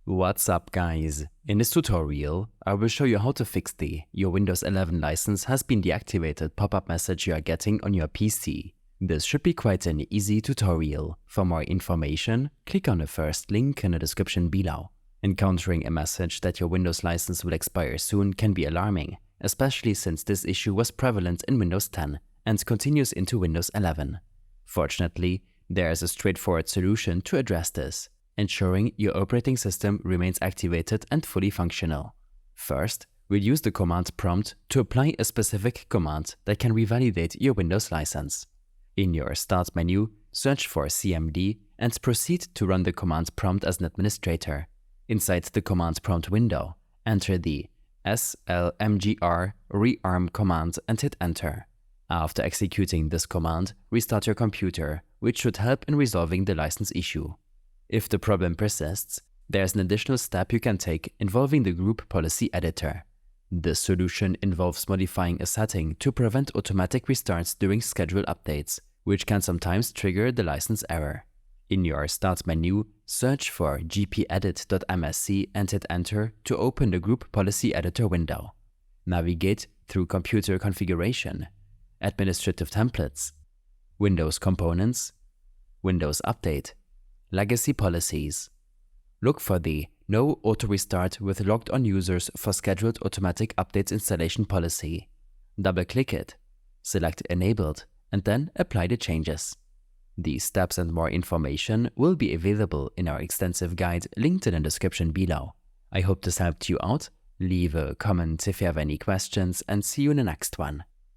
What's up guys? In this tutorial, I will show you how to fix the "Your Windows 11 license has been deactivated" pop-up message you are getting on your PC. This should be quite an easy tutorial. For more information, click on the first link in the description below. Encountering a message that your Windows license will expire soon can be alarming, especially since this issue was prevalent in Windows 10 and continues into Windows 11. Fortunately, there is a straightforward solution to address this, ensuring your operating system remains activated and fully functional. First, we'll use the command prompt to apply a specific command that can revalidate your Windows license. In your Start menu, search for CMD and proceed to run the command prompt as an administrator. Inside the command prompt window, enter the slmgr rearm command and hit enter. After executing this command, restart your computer, which should help in resolving the license issue. If the problem persists, there's an additional step you can take involving the Group Policy Editor. This solution involves modifying a setting to prevent automatic restarts during scheduled updates, which can sometimes trigger the license error. In your Start menu, search for gpedit.msc and hit enter to open the Group Policy Editor window. Navigate through Computer Configuration, Administrative Templates, Windows Components, Windows Update, Legacy Policies. Look for the No Auto Restart with Logged On Users for Scheduled Automatic Updates installation policy. Double-click it, select Enabled, and then apply the changes. These steps and more information will be available in our extensive guide linked in the description below. I hope this helped you out. Leave a comment if you have any questions and see you in the next one.